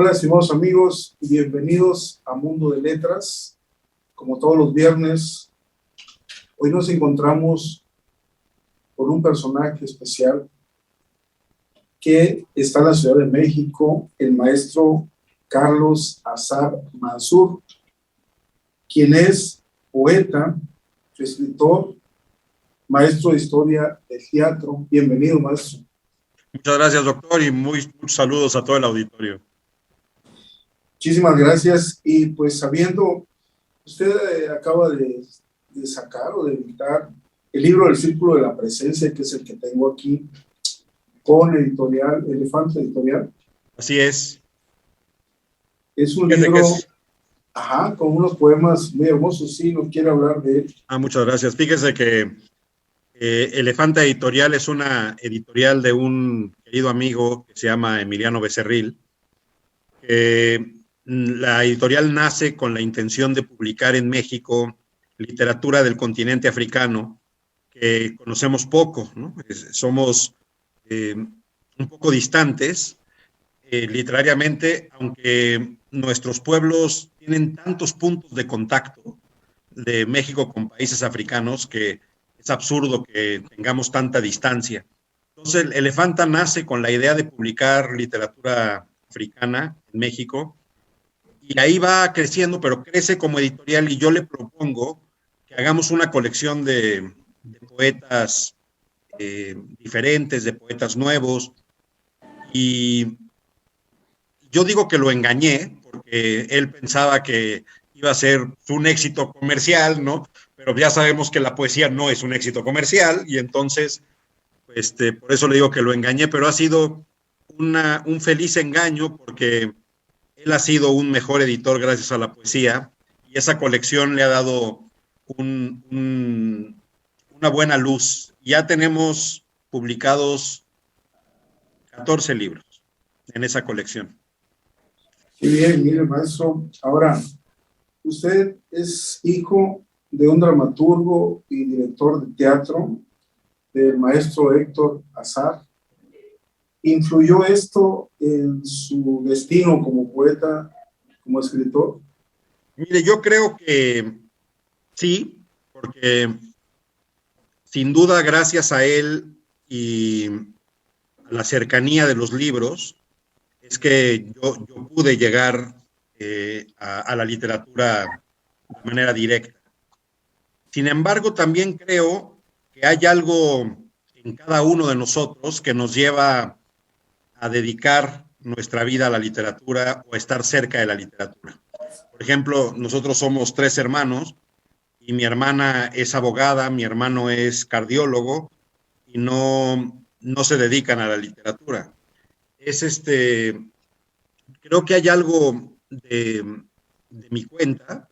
Hola, estimados amigos, bienvenidos a Mundo de Letras. Como todos los viernes, hoy nos encontramos con un personaje especial que está en la Ciudad de México, el maestro Carlos Azar Mansur, quien es poeta, escritor, maestro de historia del teatro. Bienvenido, maestro. Muchas gracias, doctor, y muchos saludos a todo el auditorio. Muchísimas gracias. Y pues sabiendo, usted acaba de sacar o de editar el libro del Círculo de la Presencia, que es el que tengo aquí, con editorial Elefante Editorial. Así es. Es un libro, con unos poemas muy hermosos. Sí, nos quiere hablar de él. Muchas gracias. Fíjese que Elefante Editorial es una editorial de un querido amigo que se llama Emiliano Becerril. La editorial nace con la intención de publicar en México literatura del continente africano, que conocemos poco, ¿no? Somos un poco distantes literariamente, aunque nuestros pueblos tienen tantos puntos de contacto de México con países africanos que es absurdo que tengamos tanta distancia. Entonces, el Elefanta nace con la idea de publicar literatura africana en México, y ahí va creciendo, pero crece como editorial, y yo le propongo que hagamos una colección de poetas diferentes, de poetas nuevos, y yo digo que lo engañé, porque él pensaba que iba a ser un éxito comercial, ¿no? Pero ya sabemos que la poesía no es un éxito comercial, y entonces, por eso le digo que lo engañé, pero ha sido un feliz engaño, porque él ha sido un mejor editor gracias a la poesía, y esa colección le ha dado una buena luz. Ya tenemos publicados 14 libros en esa colección. Qué bien, mire, maestro. Ahora, usted es hijo de un dramaturgo y director de teatro, del maestro Héctor Azar. ¿Influyó esto en su destino como poeta, como escritor? Mire, yo creo que sí, porque sin duda gracias a él y a la cercanía de los libros es que yo pude llegar a la literatura de manera directa. Sin embargo, también creo que hay algo en cada uno de nosotros que nos lleva a dedicar nuestra vida a la literatura o a estar cerca de la literatura. Por ejemplo, nosotros somos 3 hermanos, y mi hermana es abogada, mi hermano es cardiólogo, y no se dedican a la literatura. Creo que hay algo de mi cuenta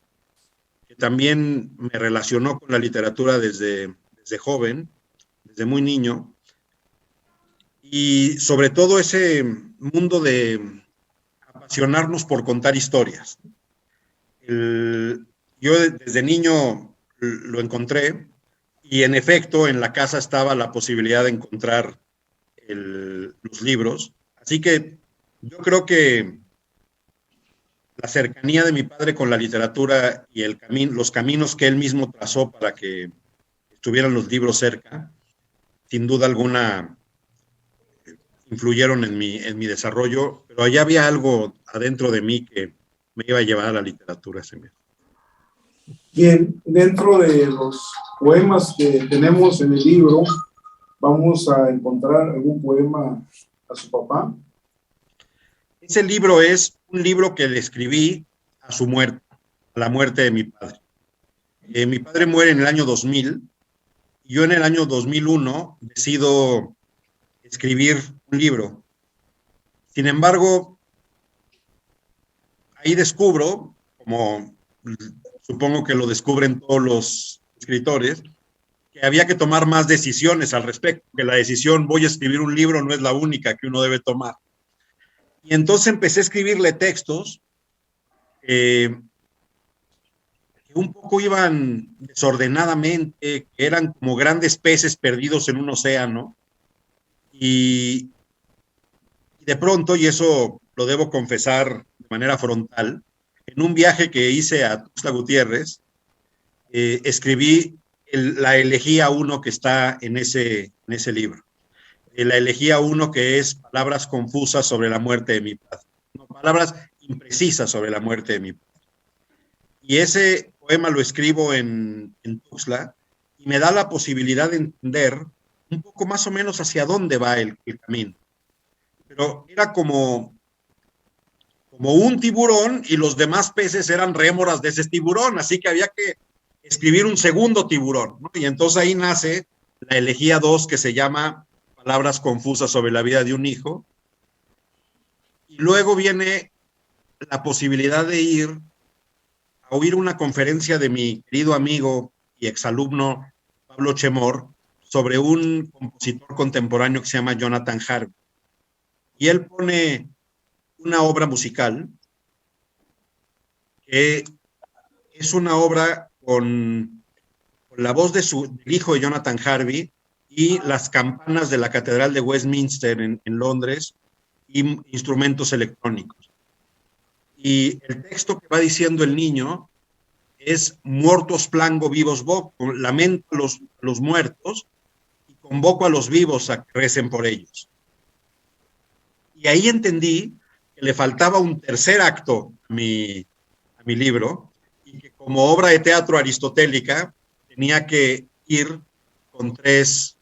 que también me relacionó con la literatura desde joven, desde muy niño, y sobre todo ese mundo de apasionarnos por contar historias. Yo desde niño lo encontré, y en efecto en la casa estaba la posibilidad de encontrar los libros, así que yo creo que la cercanía de mi padre con la literatura y los caminos que él mismo trazó para que estuvieran los libros cerca, sin duda alguna influyeron en mi desarrollo, pero allá había algo adentro de mí que me iba a llevar a la literatura ese mes. Bien, dentro de los poemas que tenemos en el libro, vamos a encontrar algún poema a su papá. Ese libro es un libro que le escribí a su muerte, a la muerte de mi padre. Mi padre muere en el año 2000, y yo en el año 2001 decido escribir un libro. Sin embargo, ahí descubro, como supongo que lo descubren todos los escritores, que había que tomar más decisiones al respecto, que la decisión voy a escribir un libro no es la única que uno debe tomar. Y entonces empecé a escribirle textos que un poco iban desordenadamente, que eran como grandes peces perdidos en un océano, y de pronto, y eso lo debo confesar de manera frontal, en un viaje que hice a Tuxtla Gutiérrez, escribí la elegía 1 que está en ese libro. La elegía 1 que es palabras confusas sobre la muerte de mi padre. No, palabras imprecisas sobre la muerte de mi padre. Y ese poema lo escribo en Tuxtla y me da la posibilidad de entender un poco más o menos hacia dónde va el camino. Pero era como un tiburón y los demás peces eran rémoras de ese tiburón, así que había que escribir un segundo tiburón, ¿no? Y entonces ahí nace la elegía 2 que se llama Palabras confusas sobre la vida de un hijo. Y luego viene la posibilidad de ir a oír una conferencia de mi querido amigo y exalumno Pablo Chemor sobre un compositor contemporáneo que se llama Jonathan Harvey. Y él pone una obra musical que es una obra con la voz del hijo de Jonathan Harvey y las campanas de la Catedral de Westminster en Londres y instrumentos electrónicos. Y el texto que va diciendo el niño es muertos plango, vivos voco, lamento a los muertos y convoco a los vivos a que recen por ellos. Y ahí entendí que le faltaba un tercer acto a mi libro y que como obra de teatro aristotélica tenía que ir con 3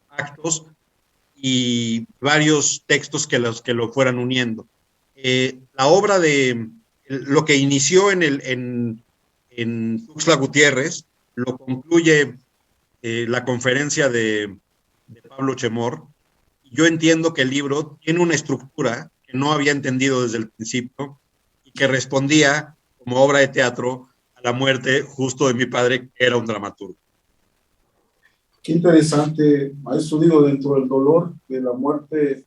actos y varios textos que lo fueran uniendo. La obra de lo que inició en Tuxtla Gutiérrez lo concluye la conferencia de Pablo Chemor. Yo entiendo que el libro tiene una estructura que no había entendido desde el principio y que respondía como obra de teatro a la muerte justo de mi padre, que era un dramaturgo. Qué interesante, maestro. Digo, dentro del dolor de la muerte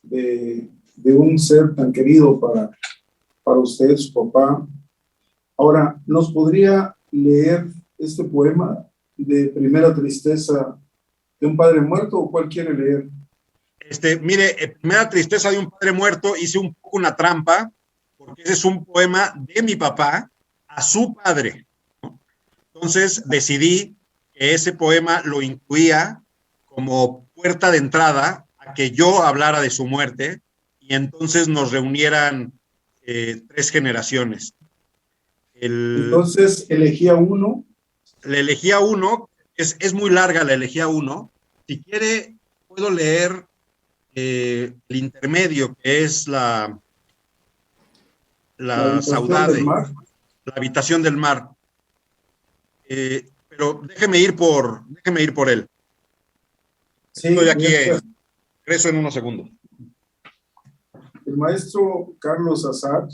de un ser tan querido para usted, su papá. Ahora, ¿nos podría leer este poema de Primera Tristeza de un padre muerto o cuál quiere leer? Mire, Primera Tristeza de un padre muerto, hice un poco una trampa, porque ese es un poema de mi papá a su padre, ¿no? Entonces decidí que ese poema lo incluía como puerta de entrada a que yo hablara de su muerte y entonces nos reunieran 3 generaciones. Entonces, elegía 1. La elegía 1, es muy larga la elegía 1. Si quiere, puedo leer el intermedio, que es la saudade, la habitación del mar. Pero déjeme ir por él. Sí, estoy aquí, regreso en unos segundos. El maestro Carlos Azar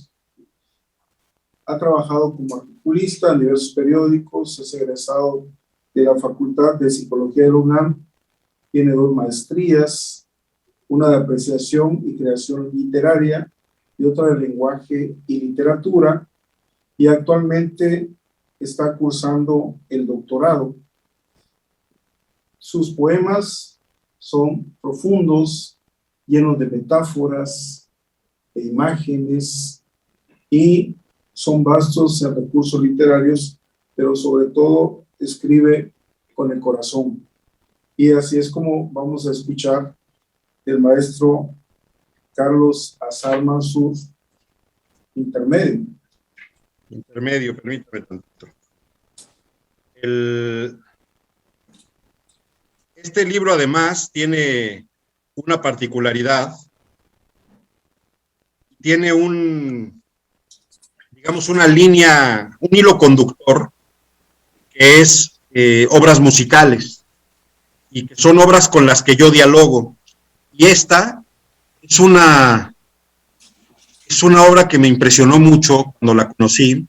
ha trabajado como articulista en diversos periódicos, es egresado de la Facultad de Psicología de la UNAM, tiene 2 maestrías, una de apreciación y creación literaria y otra de lenguaje y literatura, y actualmente está cursando el doctorado. Sus poemas son profundos, llenos de metáforas, de imágenes, y son vastos en recursos literarios, pero sobre todo escribe con el corazón. Y así es como vamos a escuchar del maestro Carlos Azar Mansur, intermedio. Intermedio, permítame tantito. Este libro además tiene una particularidad, tiene una línea, un hilo conductor, que es obras musicales, y que son obras con las que yo dialogo. Y esta es una obra que me impresionó mucho cuando la conocí,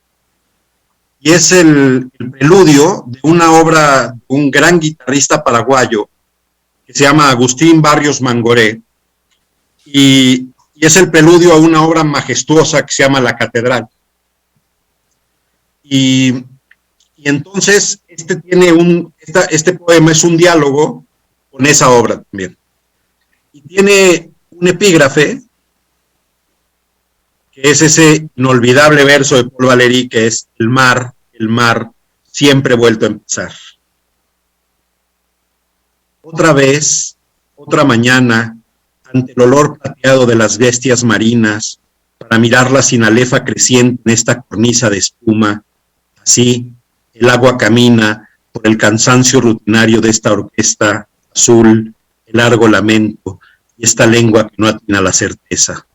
y es el preludio de una obra de un gran guitarrista paraguayo que se llama Agustín Barrios Mangoré, y es el preludio a una obra majestuosa que se llama La Catedral. Y entonces este poema es un diálogo con esa obra también. Y tiene un epígrafe que es ese inolvidable verso de Paul Valéry que es el mar, siempre vuelto a empezar. Otra vez, otra mañana, ante el olor plateado de las bestias marinas, para mirar la sinalefa creciente en esta cornisa de espuma, así el agua camina por el cansancio rutinario de esta orquesta azul, el largo lamento y esta lengua que no atina la certeza.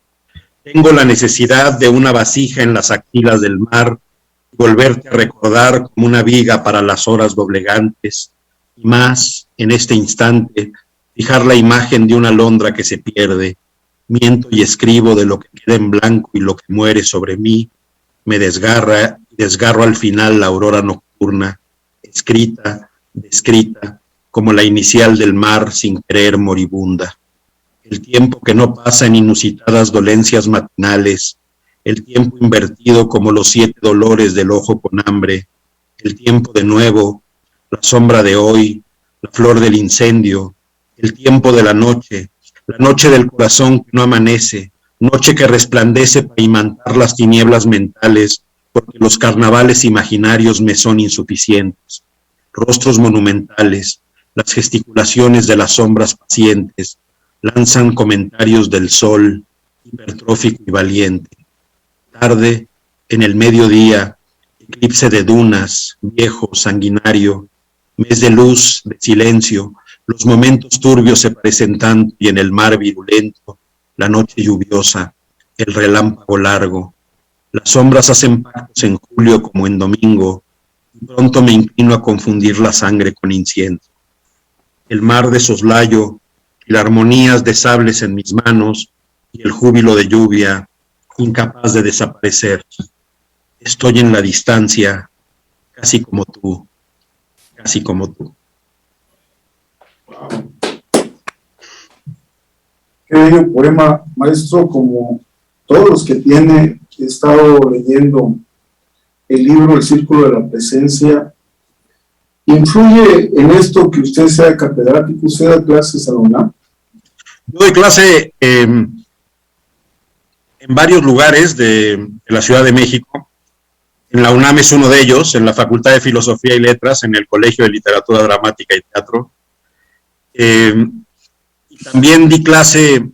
Tengo la necesidad de una vasija en las axilas del mar y volverte a recordar como una viga para las horas doblegantes, y más, en este instante, fijar la imagen de una alondra que se pierde. Miento y escribo de lo que queda en blanco y lo que muere sobre mí, me desgarra y desgarro al final la aurora nocturna, escrita, descrita, como la inicial del mar sin querer moribunda. El tiempo que no pasa en inusitadas dolencias matinales, el tiempo invertido como los 7 dolores del ojo con hambre, el tiempo de nuevo, la sombra de hoy, la flor del incendio, el tiempo de la noche del corazón que no amanece, noche que resplandece para imantar las tinieblas mentales, porque los carnavales imaginarios me son insuficientes. Rostros monumentales, las gesticulaciones de las sombras pacientes, lanzan comentarios del sol, hipertrófico y valiente. Tarde, en el mediodía, eclipse de dunas, viejo, sanguinario, mes de luz, de silencio, los momentos turbios se parecen tanto y en el mar virulento, la noche lluviosa, el relámpago largo. Las sombras hacen pactos en julio como en domingo, y pronto me inclino a confundir la sangre con incienso. El mar de soslayo, y las armonías de sables en mis manos, y el júbilo de lluvia, incapaz de desaparecer. Estoy en la distancia, casi como tú, casi como tú. Qué bello poema, maestro. Como todos los que tiene, he estado leyendo el libro El Círculo de la Presencia. ¿Influye en esto que usted sea catedrático? ¿Usted da clases a la UNAM? Yo doy clase en varios lugares de la Ciudad de México. En la UNAM es uno de ellos, en la Facultad de Filosofía y Letras, en el Colegio de Literatura Dramática y Teatro. Y también di clase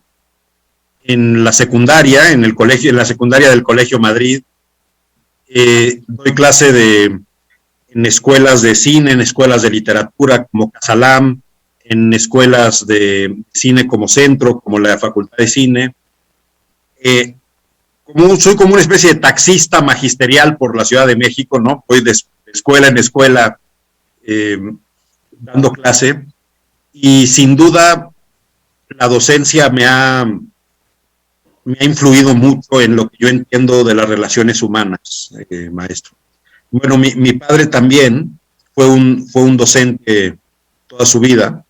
en la secundaria, en la secundaria del Colegio Madrid. Doy clase en escuelas de cine, en escuelas de literatura como Casalam, en escuelas de cine como Centro, como la Facultad de Cine. Soy como una especie de taxista magisterial por la Ciudad de México, ¿no? Voy de escuela en escuela dando clase, y sin duda la docencia me ha influido mucho en lo que yo entiendo de las relaciones humanas, maestro. Bueno, mi padre también fue un docente toda su vida.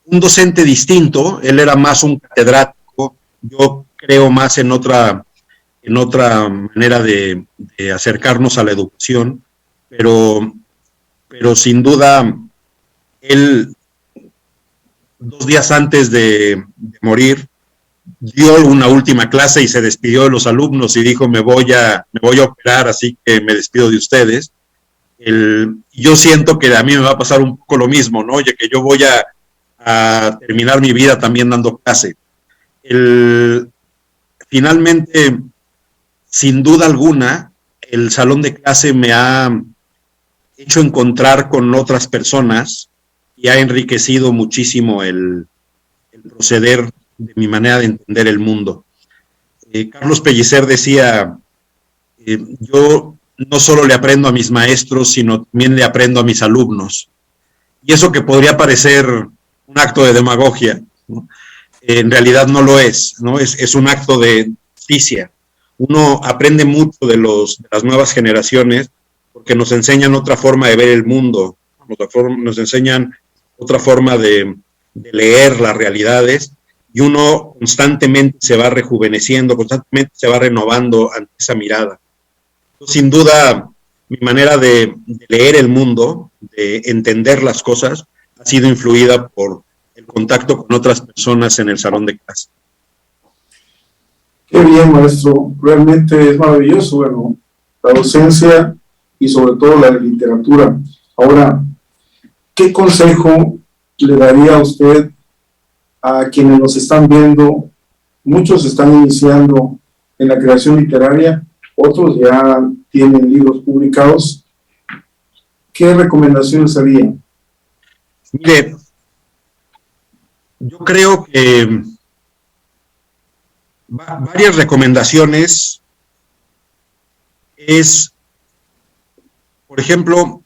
Un docente distinto, él era más un catedrático, yo creo más en otra manera de acercarnos a la educación, pero sin duda, él 2 días antes de morir, dio una última clase y se despidió de los alumnos y dijo, me voy a operar, así que me despido de ustedes. Yo siento que a mí me va a pasar un poco lo mismo, ¿no? Ya que yo voy a terminar mi vida también dando clase. Finalmente, sin duda alguna, el salón de clase me ha hecho encontrar con otras personas y ha enriquecido muchísimo el proceder de mi manera de entender el mundo. Carlos Pellicer decía, yo no solo le aprendo a mis maestros, sino también le aprendo a mis alumnos. Y eso que podría parecer un acto de demagogia, ¿no? En realidad no lo es, ¿no? Es un acto de justicia. Uno aprende mucho de las nuevas generaciones porque nos enseñan otra forma de ver el mundo, nos enseñan otra forma de leer las realidades, y uno constantemente se va rejuveneciendo, constantemente se va renovando ante esa mirada. Entonces, sin duda, mi manera de leer el mundo, de entender las cosas, ha sido influida por el contacto con otras personas en el salón de clase. Qué bien, maestro. Realmente es maravilloso, bueno, la docencia y sobre todo la de literatura. Ahora, ¿qué consejo le daría a usted a quienes nos están viendo? Muchos están iniciando en la creación literaria, otros ya tienen libros publicados. ¿Qué recomendaciones haría? Mire, yo creo que varias recomendaciones es, por ejemplo,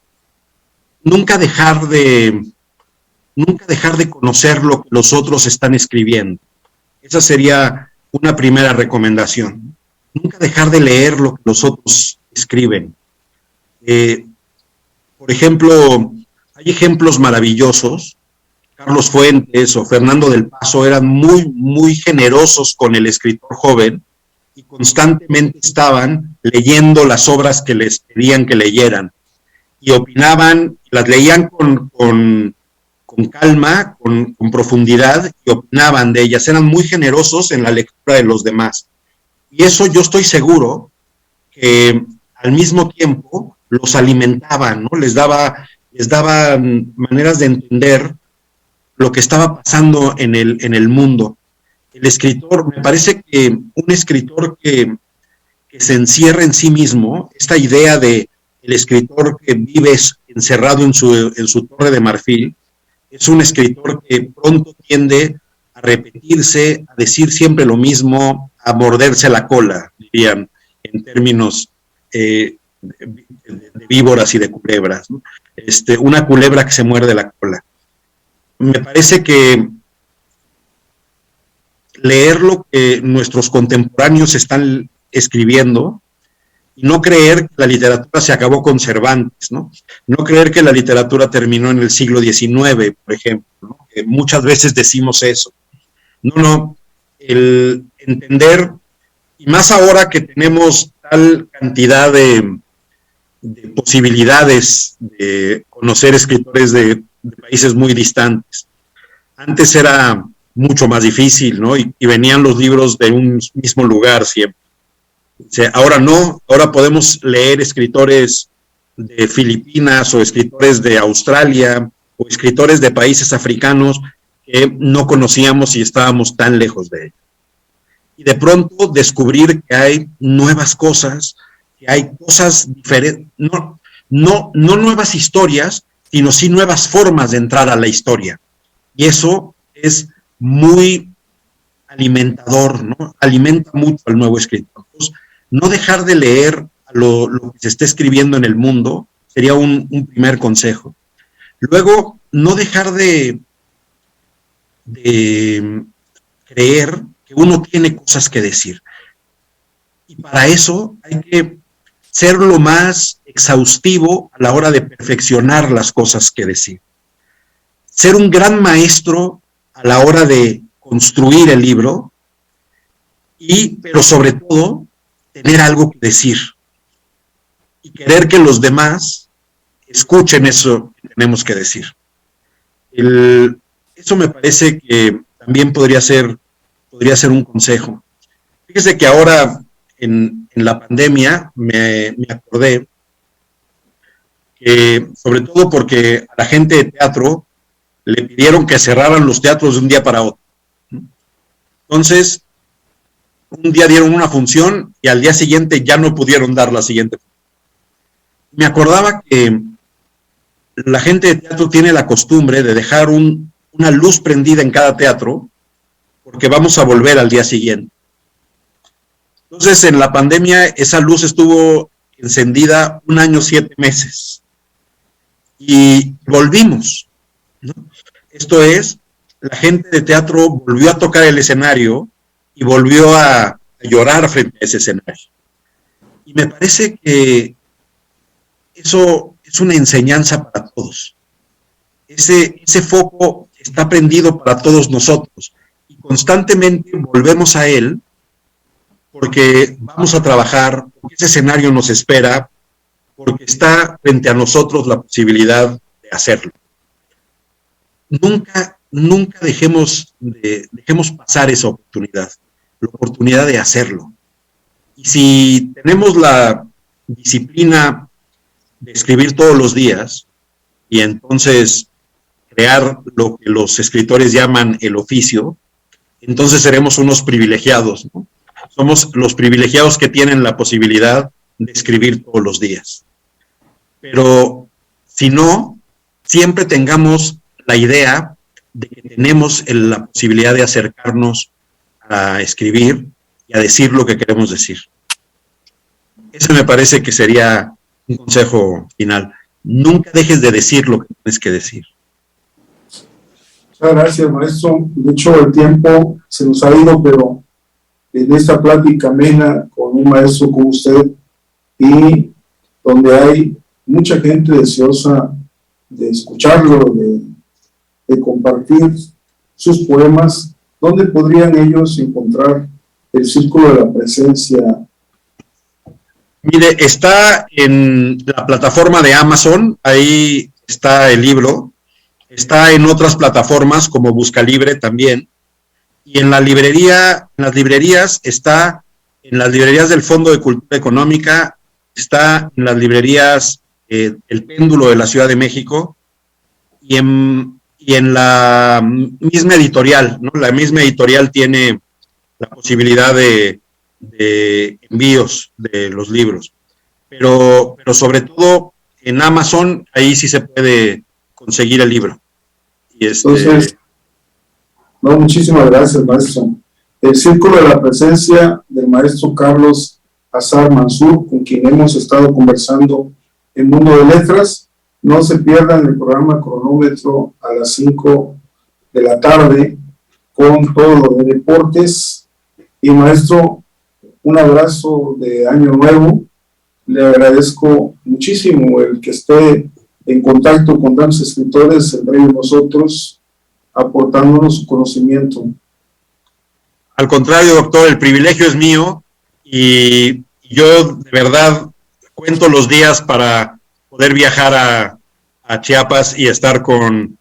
nunca dejar de conocer lo que los otros están escribiendo. Esa sería una primera recomendación. Nunca dejar de leer lo que los otros escriben. Por ejemplo, hay ejemplos maravillosos. Carlos Fuentes o Fernando del Paso eran muy generosos con el escritor joven y constantemente estaban leyendo las obras que les pedían que leyeran y opinaban, las leían con calma, con profundidad y opinaban de ellas. Eran muy generosos en la lectura de los demás. Y eso yo estoy seguro que al mismo tiempo los alimentaban, ¿no? Les daba maneras de entender lo que estaba pasando en el mundo. El escritor, me parece que un escritor que se encierra en sí mismo, esta idea de el escritor que vive encerrado en su torre de marfil, es un escritor que pronto tiende a repetirse, a decir siempre lo mismo, a morderse la cola, dirían, en términos de víboras y de culebras, ¿no? Una culebra que se muerde la cola. Me parece que leer lo que nuestros contemporáneos están escribiendo y no creer que la literatura se acabó con Cervantes, ¿no? No creer que la literatura terminó en el siglo XIX, por ejemplo, ¿no? Que muchas veces decimos eso. No, el entender, y más ahora que tenemos tal cantidad de posibilidades de conocer escritores de países muy distantes. Antes era mucho más difícil, ¿no? Y venían los libros de un mismo lugar siempre. O sea, ahora no, ahora podemos leer escritores de Filipinas o escritores de Australia o escritores de países africanos que no conocíamos y estábamos tan lejos de ellos. Y de pronto descubrir que hay nuevas cosas, que hay cosas diferentes, no nuevas historias, sino sí nuevas formas de entrar a la historia. Y eso es muy alimentador, ¿no? Alimenta mucho al nuevo escritor. Entonces, no dejar de leer lo que se está escribiendo en el mundo sería un primer consejo. Luego, no dejar de creer que uno tiene cosas que decir. Y para eso hay que ser lo más exhaustivo a la hora de perfeccionar las cosas que decir. Ser un gran maestro a la hora de construir el libro, pero sobre todo, tener algo que decir. Y querer que los demás escuchen eso que tenemos que decir. Eso me parece que también podría ser un consejo. Fíjese que ahora en la pandemia me acordé que, sobre todo porque a la gente de teatro le pidieron que cerraran los teatros de un día para otro. Entonces, un día dieron una función y al día siguiente ya no pudieron dar la siguiente. Me acordaba que la gente de teatro tiene la costumbre de dejar una luz prendida en cada teatro porque vamos a volver al día siguiente. Entonces, en la pandemia, esa luz estuvo encendida 1 año, 7 meses. Y volvimos, ¿no? Esto es, la gente de teatro volvió a tocar el escenario y volvió a llorar frente a ese escenario. Y me parece que eso es una enseñanza para todos. Ese foco está prendido para todos nosotros. Y constantemente volvemos a él porque vamos a trabajar, porque ese escenario nos espera, porque está frente a nosotros la posibilidad de hacerlo. Nunca dejemos pasar esa oportunidad. la oportunidad de hacerlo. Y si tenemos la disciplina de escribir todos los días y entonces crear lo que los escritores llaman el oficio, entonces seremos unos privilegiados, ¿no? Somos los privilegiados que tienen la posibilidad de escribir todos los días. Pero si no, siempre tengamos la idea de que tenemos la posibilidad de acercarnos a escribir y a decir lo que queremos decir. Ese me parece que sería un consejo final. Nunca dejes de decir lo que tienes que decir. Muchas gracias, maestro. De hecho, el tiempo se nos ha ido, pero en esta plática amena con un maestro como usted y donde hay mucha gente deseosa de escucharlo, de compartir sus poemas, ¿dónde podrían ellos encontrar el Círculo de la Presencia? Mire, está en la plataforma de Amazon, ahí está el libro, está en otras plataformas como Buscalibre también, y en la librería, en las librerías está, en las librerías del Fondo de Cultura Económica, está en las librerías El Péndulo de la Ciudad de México, y en la misma editorial, ¿no? La misma editorial tiene la posibilidad de envíos de los libros, pero sobre todo en Amazon, ahí sí se puede conseguir el libro. Y Entonces, no, muchísimas gracias, maestro. El Círculo de la Presencia del maestro Carlos Azar Mansur, con quien hemos estado conversando en Mundo de Letras. No se pierdan el programa Cronómetro a las 5 de la tarde con todo lo de deportes. Y maestro, un abrazo de Año Nuevo. Le agradezco muchísimo el que esté en contacto con tantos escritores, entre ellos nosotros, aportándonos su conocimiento. Al contrario, doctor, el privilegio es mío y yo de verdad cuento los días para poder viajar a Chiapas y estar con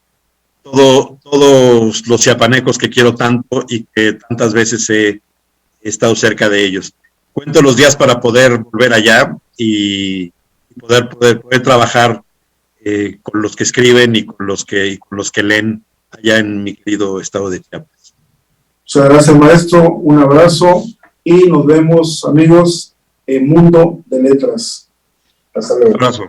todos los chiapanecos que quiero tanto y que tantas veces he estado cerca de ellos. Cuento los días para poder volver allá y poder trabajar con los que escriben y con los que leen allá en mi querido estado de Chiapas. Muchas gracias, maestro. Un abrazo y nos vemos, amigos, en Mundo de Letras. Hasta luego. Un abrazo.